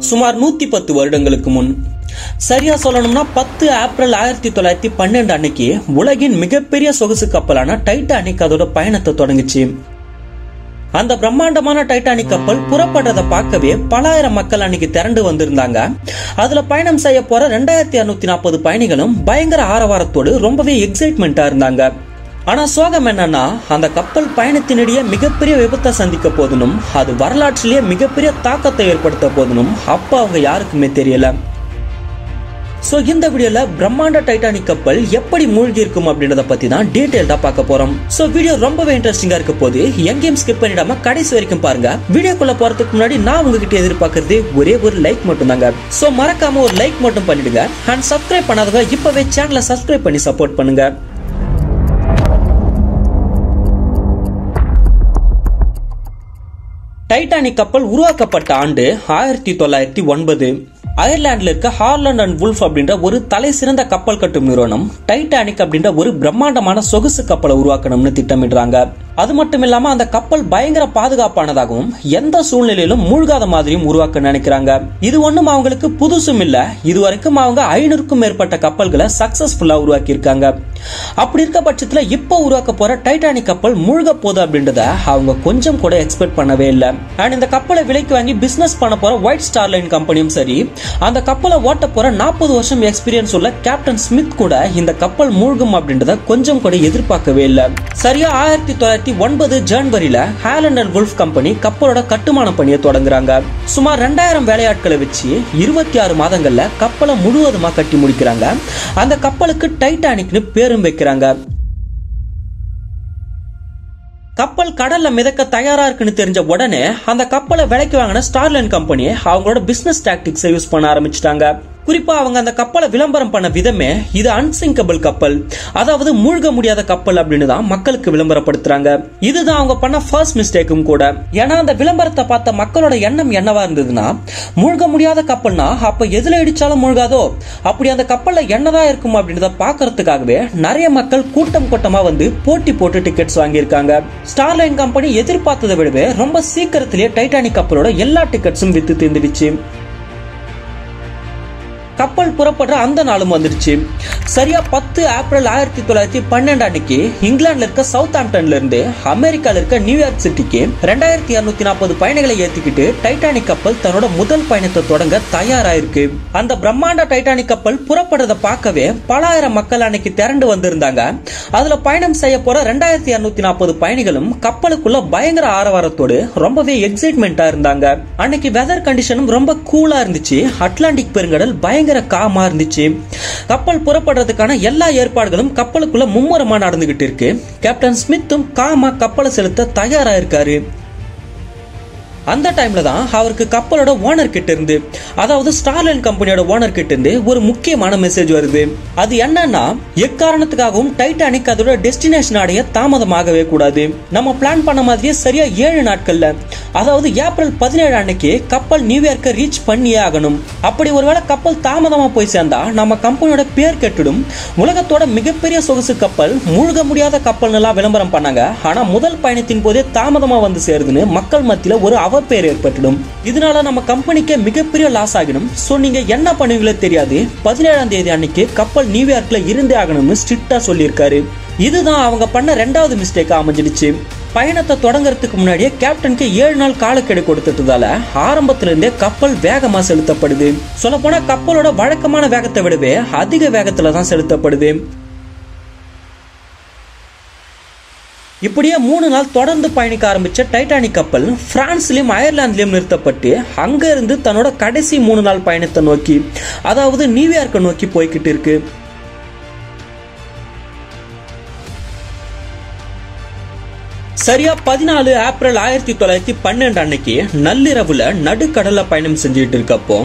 சுமார் 110 வருடங்களுக்கு முன், சரியா சொல்லணும்னா 10 ஏப்ரல் 1912 அன்னைக்கு உலகின் மிகப்பெரிய சொகுசு கப்பலான டைட்டானிக் அதோட பயணத்தை தொடங்குச்சு. அந்த பிரம்மாண்டமான டைட்டானிக் கப்பல் புறப்படுறத பார்க்கவே பலாயிரம் மக்கள் அன்னைக்கு திரண்டு வந்திருந்தாங்க. அதுல பயணம் செய்ய போற 2240 பயணிகளும் பயங்கர ஆரவாரத்தோடு ரொம்பவே எக்ஸைட்மெண்டா இருந்தாங்க. ஆனா சோகம் என்னன்னா, அந்த கப்பல் பயணத்தினிடையே மிகப்பெரிய விபத்தை சந்திக்க போதுனும் அது வரலாற்றிலேயே மிகப்பெரிய தாக்கத்தை ஏற்படுத்த போதுனும் அப்ப அவங்க யாருக்குமே தெரியல. சோ இந்த வீடியோல பிரம்மாண்ட டைட்டானிக் கப்பல் எப்படி மூழ்கி இருக்கும் அப்படின்றத பத்தி தான் டீடைல்டா பார்க்க போறோம். சோ வீடியோ ரொம்பவே இன்ட்ரெஸ்டிங்கா இருக்க போது எங்கேயும் ஸ்கிப் பண்ணிடாம கடைசி வரைக்கும் பாருங்க. வீடியோக்குள்ள போறதுக்கு முன்னாடி நான் உங்ககிட்ட எதிர்பார்க்கறது ஒரே ஒரு லைக் மட்டும் தாங்க. சோ மறக்காம ஒரு லைக் மட்டும் பண்ணிடுங்க. அண்ட் சப்ஸ்கிரைப் பண்ணாதவங்க இப்பவே சேனலை சப்ஸ்கிரைப் பண்ணி சப்போர்ட் பண்ணுங்க. டைட்டானிக் கப்பல் உருவாக்கப்பட்ட ஆண்டு 1909. அயர்லாந்துல இருக்க ஹார்லண்ட் அண்ட் வுல்ஃப் அப்படின்ற ஒரு தலை சிறந்த கப்பல் கட்டும் நிறுவனம் டைட்டானிக் அப்படின்ற ஒரு பிரம்மாண்டமான சொகுசு கப்பலை உருவாக்கணும்னு திட்டமிடுறாங்க. அது மட்டும் இல்லாம அந்த கப்பல் பயங்கர பாதுகாப்பானதாகவும் எந்த சூழ்நிலையிலும் மூழ்காத மாதிரியும் உருவாக்க நினைக்கிறாங்க. இது ஒண்ணும் அவங்களுக்கு புதுசும் இல்ல. இதுவரைக்கும் அவங்க 500க்கும் மேற்பட்ட கப்பல்களை சக்சஸ்ஃபுல்லா உருவாக்கி இருக்காங்க. அப்படி இருக்க பட்சத்துல இப்ப உருவாக்க போற டைட்டானிக் கப்பல் மூழ்க போகுது அப்படின்றத அவங்க கொஞ்சம் கூட எக்ஸ்பெக்ட் பண்ணவே இல்லை. அண்ட் இந்த கப்பலை விலைக்கு வாங்கி பிசினஸ் பண்ண போற ஒயிட் ஸ்டார் லைன் கம்பெனியும் சரி, அந்த கப்பலை ஓட்ட போற 40 வருஷம் எக்ஸ்பீரியன்ஸ் உள்ள கேப்டன் ஸ்மித் கூட இந்த கப்பல் மூழ்கும் அப்படின்றத கொஞ்சம் கூட எதிர்பார்க்கவே இல்லை. சரியா 1909 ஜனவரியில ஹாலண்ட் அண்ட் வுல்ஃப் கம்பெனி கப்பலோட கட்டுமான பணியை தொடங்குறாங்க. சுமார் 2000 வேலையாட்களை வச்சு 26 மாதங்கள்ல கப்பலை முழுவதுமா கட்டி முடிக்கிறாங்க. அந்த கப்பலுக்கு டைட்டானிக்னு பேரும் வைக்கிறாங்க. கப்பல் கடல்ல மிதக்க தயாரா இருக்குன்னு தெரிஞ்ச உடனே அந்த கப்பலை விலைக்கு வாங்கின ஸ்டார்லைன் கம்பெனி அவங்களோட பிசினஸ் டாக்டிக்ஸை யூஸ் பண்ண ஆரம்பிச்சிட்டாங்க. குறிப்பா அவங்க அந்த கப்பலை விளம்பரம் பண்ண விதமே இது அன்சிங்கபிள் கப்பல், அதாவது மூழ்க முடியாத கப்பல் அப்படின்னு தான் மக்களுக்கு விளம்பரப்படுத்துறாங்க. இதுதான் அவங்க பண்ண ஃபர்ஸ்ட் மிஸ்டேக்கும் கூட. ஏன்னா அந்த விளம்பரத்தை பார்த்த மக்களோட எண்ணம் என்னவா இருந்ததுன்னா, மூழ்க முடியாத கப்பல்னா அப்ப எதுல இடிச்சாலும் மூழ்காதோ, அப்படி அந்த கப்பல்ல என்னதான் இருக்கும் அப்படின்றத பாக்குறதுக்காகவே நிறைய மக்கள் கூட்டம் கூட்டமா வந்து போட்டி போட்டு டிக்கெட்ஸ் வாங்கியிருக்காங்க. ஸ்டார்லைன் கம்பெனி எதிர்பார்த்ததை விடவே ரொம்ப சீக்கிரத்திலேயே டைட்டானிக் கப்பலோட எல்லா டிக்கெட்ஸும் வித்து தீர்ந்துடுச்சு. கப்பல் புறப்படுற அந்த நாளும் வந்துருச்சு. சரியா 10 ஏப்ரல் 1912 அன்னைக்கு இங்கிலாந்துல இருக்க சவுத் ஆம்ப்டன்ல இருந்து அமெரிக்கால இருக்க நியூயார்க் சிட்டிக்கு 2240 பயணிகளை ஏத்திக்கிட்டு டைட்டானிக் கப்பல் தன்னோட முதல் பயணத்தை தொடங்க தயாராயிருக்கு. அந்த பிரம்மாண்ட டைட்டானிக் கப்பல் புறப்படுறத பார்க்கவே பலாயிரம் மக்கள் அன்னைக்கு திரண்டு வந்திருந்தாங்க. அதுல பயணம் செய்ய போற 2240 பயணிகளும் கப்பலுக்குள்ள பயங்கர ஆரவாரத்தோடு ரொம்பவே எக்ஸைட்மெண்டா இருந்தாங்க. அன்னைக்கு வெதர் கண்டிஷனும் ரொம்ப கூலா இருந்துச்சு. அட்லாண்டிக் பெருங்கடல் பயங்கர காமா இருந்துச்சு. கப்பல் புறப்படுறதுக்கான எல்லா ஏற்பாடுகளும் கப்பலுக்குள்ள மும்முரமா நடந்துகிட்டு இருக்கு. கேப்டன் ஸ்மித்தும் காமா கப்பலை செலுத்த தயாரா இருக்காரு. அந்த டைம்ல தான் அவருக்கு கப்பலோட ஓனர் கிட்ட இருந்து, அதாவது ஸ்டார்லைன் கம்பெனியோட ஓனர் கிட்ட இருந்து ஒரு முக்கியமான மெசேஜ் வருது. அது என்னன்னா, எக்காரணத்துக்காகவும் டைட்டானிக் அதோட டெஸ்டினேஷன் அடைய தாமதமாகவே கூடாது. நம்ம பிளான் பண்ண மாதிரியே சரியா 7 நாட்கள்ல, அதாவது ஏப்ரல் 17 அன்னைக்கு கப்பல் நியூயார்க்கை ரீச் பண்ணியே ஆகணும். அப்படி ஒருவேளை கப்பல் தாமதமா போய் சேர்ந்தா நம்ம கம்பெனியோட பேர் கெட்டுடும். உலகத்தோட மிகப்பெரிய சொகுசு கப்பல் மூழ்க முடியாத கப்பல் எல்லாம் விளம்பரம் பண்ணாங்க. ஆனா முதல் பயணத்தின் போதே தாமதமா வந்து சேருதுன்னு மக்கள் மத்தியில ஒரு பேர் ஏற்பட்டுடும். இதனால நம்ம கம்பெனிக்கு மிகப்பெரிய லாஸ் ஆகிடும். சோ நீங்க என்ன பண்ணுவீங்களோ தெரியாது, 17ஆம் தேதி அன்னைக்கு கப்பல் நியூயார்க்ல இருந்தே ஆகணும்னு ஸ்ட்ரிக்ட்டா சொல்லியிருக்காரு. இதுதான் அவங்க பண்ண 2வது மிஸ்டேக்கா அமைஞ்சிடுச்சு. பயணத்தை தொடங்கறதுக்கு முன்னாடியே கேப்டனுக்கு 7 நாள் காலக்கெடு கொடுத்ததால ஆரம்பத்துல இருந்தே கப்பல் வேகமா செலுத்தப்படுது. சொல்ல போனா கப்பலோட வழக்கமான வேகத்தை விடவே அதிக வேகத்துல தான் செலுத்தப்படுது. இப்படியே 3 நாள் தொடர்ந்து பயணிக்க ஆரம்பிச்ச டைட்டானிக் கப்பல் பிரான்ஸ்லயும் அயர்லாந்துலயும் நிறுத்தப்பட்டு அங்க இருந்து தன்னோட கடைசி 3 நாள் பயணத்தை நோக்கி, அதாவது நியூயார்க்கை நோக்கி போய்கிட்டு இருக்கு. சரியா 14 ஏப்ரல் 1912 அன்னைக்கு நள்ளிரவுல நடுக்கடல்ல பயணம் செஞ்சுட்டு இருக்கப்போ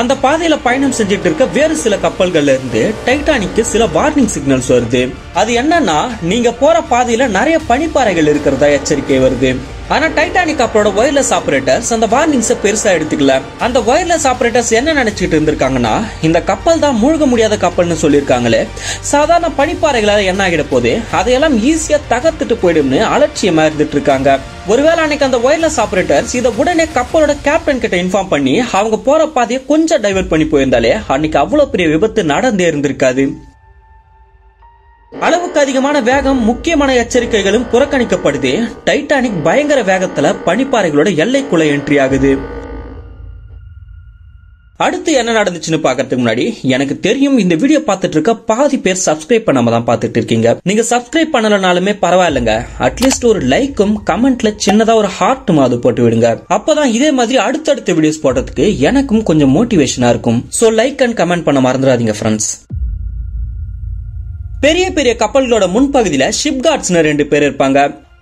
அந்த பாதையில பயணம் செஞ்சுட்டு இருக்க வேறு சில கப்பல்கள்ல இருந்து டைட்டானிக்கு சில வார்னிங் சிக்னல்ஸ் வருது. அது என்னன்னா, நீங்க போற பாதையில நிறைய பனிப்பாறைகள் இருக்கிறதா எச்சரிக்கை வருது. ஆனா டைட்டானிக் கப்பலோட வயர்லெஸ் ஆபரேட்டர்ஸ் அந்த வார்னிங்ஸை பெருசா எடுத்துக்கல. அந்த வயர்லெஸ் ஆபரேட்டர்ஸ் என்ன நினைச்சிட்டு இருந்திருக்காங்கன்னா, இந்த கப்பல் தான் மூழ்க முடியாத கப்பல்னு சொல்லியிருக்காங்களே, சாதாரண பனிப்பாறைகளால என்ன ஆகிட போது, அதையெல்லாம் ஈஸியா தகர்த்துட்டு போயிடும்னு அலட்சியமா இருந்துட்டு இருக்காங்க. ஒருவேளை அன்னைக்கு அந்த வயர்லெஸ் ஆபரேட்டர்ஸ் இதை உடனே கப்பலோட கேப்டன் கிட்ட இன்ஃபார்ம் பண்ணி அவங்க போற பாதையை கொஞ்சம் டைவர்ட் பண்ணி போயிருந்தாலே அன்னைக்கு அவ்வளவு பெரிய விபத்து நடந்தே இருந்திருக்காது. அளவுக்கு அதிகமான வேகம், முக்கியமான எச்சரிக்கைகளும் புறக்கணிக்கப்படுது. டைட்டானிக் பயங்கர வேகத்துல பனிப்பாறைகளோட எல்லைக்குள்ள என்ட்ரி ஆகுது. அடுத்து என்ன நடந்துச்சுன்னு பாக்கிறதுக்கு முன்னாடி, எனக்கு தெரியும் இந்த வீடியோ பார்த்துட்டு இருக்க பாதி பேர் சப்ஸ்கிரைப் பண்ணாம தான் பார்த்துட்டு இருக்கீங்க. நீங்க சப்ஸ்கிரைப் பண்ணலனாலுமே பரவாயில்லைங்க, அட்லீஸ்ட் ஒரு லைக்கும் கமெண்ட்ல சின்னதா ஒரு ஹார்ட் மாதிரி போட்டு விடுங்க. அப்பதான் இதே மாதிரி அடுத்தடுத்த வீடியோஸ் போடுறதுக்கு எனக்கும் கொஞ்சம் மோட்டிவேஷனா இருக்கும். சோ லைக் அண்ட் கமெண்ட் பண்ண மறந்துடாதீங்க ஃப்ரெண்ட்ஸ். பெரிய பெரிய கப்பல்களோட முன்பகுதியில ஷிப் கார்ட்ஸ்னு 2 பேர் இருப்பாங்க.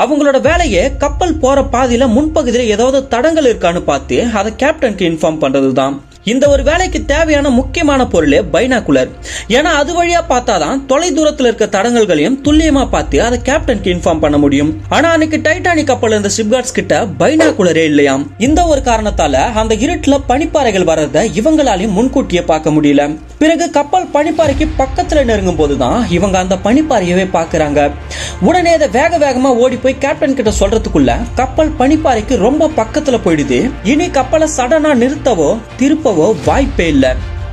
அவங்களோட வேலையே கப்பல் போற பாதையில முன்பகுதியில ஏதாவது தடங்கள் இருக்கான்னு பார்த்து அதை கேப்டனுக்கு இன்ஃபார்ம் பண்றதுதான். இந்த ஒரு வேலைக்கு தேவையான முக்கியமான பொருளே பைனாகுலர். ஏன்னா அது வழியா பார்த்தாதான் தொலை தூரத்தில் இருக்க தடங்கல்களையும் துல்லியமா பார்த்து அதை கேப்டனுக்கு இன்ஃபார்ம் பண்ண முடியும். ஆனா அன்னைக்கு டைட்டானிக் கப்பல் இருந்த ஷிப் கார்ட்ஸ் கிட்ட பைனாகுலரே இல்லையாம். இந்த ஒரு காரணத்தால அந்த இருட்டுல பனிப்பாறைகள் வர்றத இவங்களாலையும் முன்கூட்டியே பார்க்க முடியல. பிறகு கப்பல் பனிப்பாறைக்கு பக்கத்துல நெருங்கும் போதுதான் இவங்க அந்த பனிப்பாறையவே பாக்குறாங்க. உடனே அதை வேக வேகமா ஓடி போய் கேப்டன் கிட்ட சொல்றதுக்குள்ள கப்பல் பனிப்பாறைக்கு ரொம்ப பக்கத்துல போயிடுது. இனி கப்பலை சடனா நிறுத்தவோ திருப்பவோ வாய்ப்பே இல்ல.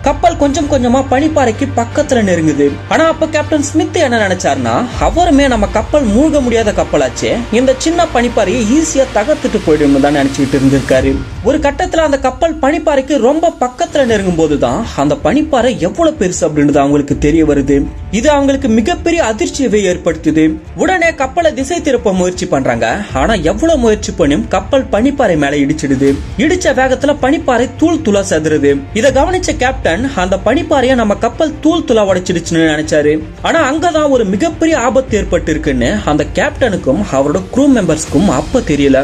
கப்பல் கொஞ்சம் கொஞ்சமா பனிப்பாறைக்கு பக்கத்துல நெருங்குது. ஆனா அப்ப கேப்டன் ஸ்மித் என்ன நினைச்சாருன்னா, அவருமே நம்ம கப்பல் மூழ்க முடியாத கப்பலாச்சே, இந்த சின்ன பனிப்பாறையை ஈஸியா தகர்த்துட்டு போயிடும் தான் நினைச்சுட்டு இருந்திருக்காரு. ஒரு கட்டத்துல அந்த கப்பல் பனிப்பாறைக்கு ரொம்ப பக்கத்துல நெருங்கும் போதுதான் அந்த பனிப்பாறை எவ்வளவு பெருசு அப்படின்றது அவங்களுக்கு தெரிய வருது. இது அவங்களுக்கு மிகப்பெரிய அதிர்ச்சியவே ஏற்படுத்துது. உடனே கப்பலை திசை திருப்ப முயற்சி பண்றாங்க. ஆனா எவ்வளவு முயற்சி பண்ணியும் கப்பல் பனிப்பாறை மேல இடிச்சிடுது. இடிச்ச வேகத்துல பனிப்பாறை தூள் தூளா செதறுது. இதை கவனிச்ச கேப்டன் அந்த பனிப்பாறைய நம்ம கப்பல் தூள் தூளா உடைச்சிடுச்சுன்னு நினைச்சாரு. ஆனா அங்கதான் ஒரு மிகப்பெரிய ஆபத்து ஏற்பட்டு இருக்குன்னு அந்த கேப்டனுக்கும் அவரோட க்ரூ மெம்பர்ஸ்க்கும் அப்ப தெரியல.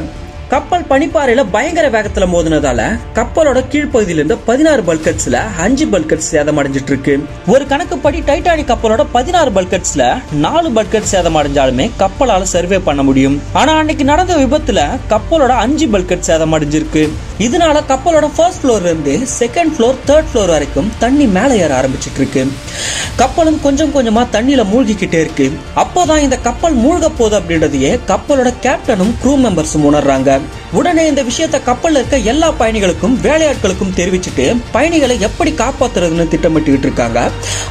கப்பல் பனிப்பாறையில பயங்கர வேகத்துல மோதினதால கப்பலோட கீழ்ப்பகுதியில இருந்து 16 பல்கட்ஸ்ல 5 பல்கட்ஸ் சேதம் அடைஞ்சிட்டு இருக்கு. ஒரு கணக்குப்படி டைட்டானிக் கப்பலோட 16 பல்கட்ஸ்ல 4 பல்கட் சேதம் அடைஞ்சாலுமே கப்பலால சர்வே பண்ண முடியும். ஆனா அன்னைக்கு நடந்த விபத்துல கப்பலோட 5 பல்கட் சேதம் அடைஞ்சிருக்கு. இதனால கப்பலோட ஃபர்ஸ்ட் ஃப்ளோர்ல இருந்து செகண்ட் ஃப்ளோர், தேர்ட் ஃப்ளோர் வரைக்கும் தண்ணி மேல ஏற ஆரம்பிச்சிட்டு இருக்கு. கப்பலும் கொஞ்சம் கொஞ்சமா தண்ணியில மூழ்கிக்கிட்டே இருக்கு. அப்போதான் இந்த கப்பல் மூழ்க போகுது அப்படின்றதையே கப்பலோட கேப்டனும் க்ரூ மெம்பர்ஸும் உணர்றாங்க. உடனே இந்த விஷயத்தை கப்பல்ல இருக்க எல்லா பயணிகளுக்கும் வேலையாட்களுக்கும் தெரிவிச்சுட்டு பயணிகளை எப்படி காப்பாத்துறதுன்னு திட்டமிட்டு இருக்காங்க.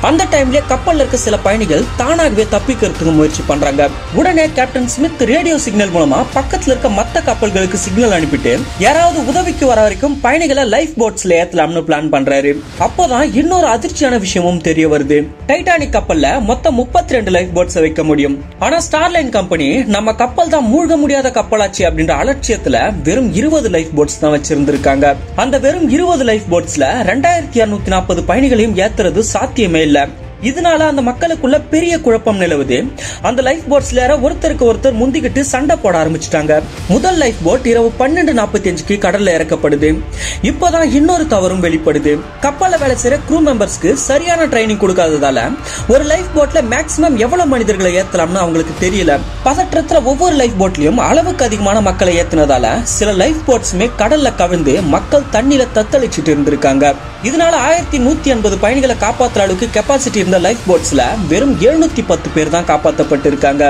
அந்த டைம்ல கப்பல்ல இருக்க சில பயணிகள் தானாகவே தப்பிக்கிறதுக்கு முயற்சி பண்றாங்க. உடனே கேப்டன் ஸ்மித் ரேடியோ சிக்னல் மூலமா பக்கத்துல இருக்க மத்த கப்பல்களுக்கு சிக்னல் அனுப்பிட்டு யாராவது உதவிக்கு வர வரைக்கும் பயணிகளை லைஃப் போட்ஸ்ல ஏத்தலாம்னு பிளான் பண்றாரு. அப்போதான் இன்னொரு அதிர்ச்சியான விஷயமும் தெரிய வருது. டைட்டானிக் கப்பல்ல மொத்தம் 32 லைஃப் போட்ஸ் வைக்க முடியும். ஆனா ஸ்டார்லைன் கம்பெனி நம்ம கப்பல் தான் மூழ்க முடியாத கப்பலாச்சு அப்படின்ற அலட்சியத்துல வெறும் 20 லைஃப் போட்ஸ் தான் வச்சிருந்திருக்காங்க. அந்த வெறும் 20 லைஃப் போட்ஸ்ல 2240 பயணிகளையும் ஏத்துறது சாத்தியமே இல்ல. இதனால அந்த மக்களுக்குள்ள பெரிய குழப்பம் நிலவுது. அந்த லைஃப் போட்ஸ்ல ஒருத்தருக்கு ஒருத்தர் முந்திக்கிட்டு சண்டை போட ஆரம்பிச்சிட்டாங்க. முதல் லைஃப் போட் இரவு 12:45 கடல்ல இறக்கப்படுது. இப்பதான் இன்னொரு தவறும் வெளிப்படுது. கப்பல்ல வேலை செய்யற க்ரூ மெம்பர்ஸ்க்கு சரியான ட்ரைனிங் கொடுக்காததால ஒரு லைஃப் போட்ல மேக்ஸிமம் எவ்வளவு மனிதர்களை ஏத்தலாம்னு அவங்களுக்கு தெரியல. பதற்றத்துல ஒவ்வொரு லைஃப் போட்லயும் அளவுக்கு அதிகமான மக்களை ஏத்தினதால சில லைஃப் போட்ஸுமே கடல்ல கவிழ்ந்து மக்கள் தண்ணியில தத்தளிச்சுட்டு இருந்திருக்காங்க. இதனால 1180 பயணிகளை காப்பாற்றுற அளவுக்கு கெப்பாசிட்டி இருந்த லைஃப் போட்ஸ்ல வெறும் 710 பேர் தான் காப்பாற்றப்பட்டிருக்காங்க.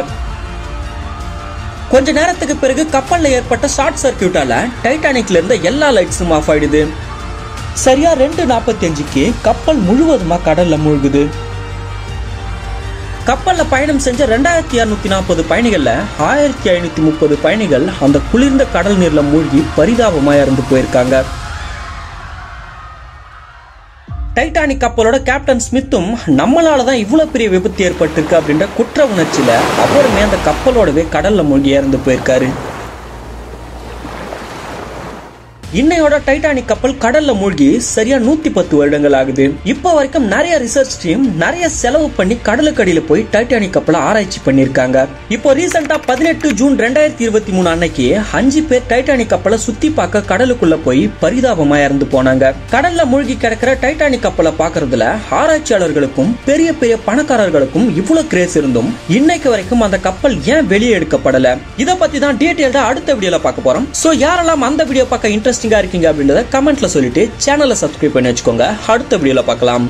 கொஞ்ச நேரத்துக்கு பிறகு கப்பல்ல ஏற்பட்ட ஷார்ட் சர்க்கியூட்டால டைட்டானிக்ல இருந்த எல்லா லைட்ஸும் ஆஃப் ஆயிடுது. சரியா 2:45 கப்பல் முழுவதுமா கடல்ல மூழ்குது. கப்பல்ல பயணம் செஞ்ச 2240 பயணிகள்ல 1530 பயணிகள் அந்த குளிர்ந்த கடல் நீர்ல மூழ்கி பரிதாபமா இறந்து போயிருக்காங்க. டைட்டானிக் கப்பலோட கேப்டன் ஸ்மித்தும் நம்மளாலதான் இவ்வளவு பெரிய விபத்து ஏற்பட்டிருக்கு அப்படின்ற குற்ற உணர்ச்சியில அவருமே அந்த கப்பலோடவே கடல்ல மூழ்கி இறந்து போயிருக்காரு. இன்னையோட டைட்டானிக் கப்பல் கடல்ல மூழ்கி சரியா 110 வருடங்கள் ஆகுது. இப்ப வரைக்கும் நிறைய ரிசர்ச் டீம் நிறைய செலவு பண்ணி கடலுக்கடியில போய் டைட்டானிக் கப்பலை ஆராய்ச்சி பண்ணிருக்காங்க. இப்போ ரீசெண்டா 18 ஜூன் 2023 அன்னைக்கு 5 பேர் டைட்டானிக் கப்பலை சுத்தி பார்க்க கடலுக்குள்ள போய் பரிதாபமா இறந்து போனாங்க. கடல்ல மூழ்கி கிடக்கிற டைட்டானிக் கப்பலை பாக்குறதுல ஆராய்ச்சியாளர்களுக்கும் பெரிய பெரிய பணக்காரர்களுக்கும் இவ்வளவு கிரேஸ் இருந்தும் இன்னைக்கு வரைக்கும் அந்த கப்பல் ஏன் வெளியே எடுக்கப்படல, இத பத்தி தான் டீடைல்டா அடுத்த வீடியோல பார்க்க போறோம். சோ யாரெல்லாம் அந்த வீடியோ பார்க்க இன்ட்ரெஸ்டிங்கா இருக்கீங்க அப்படின்றத கமெண்ட்ல சொல்லிட்டு சேனலை சப்ஸ்கிரைப் பண்ணி வச்சுக்கோங்க. அடுத்த வீடியோல பார்க்கலாம்.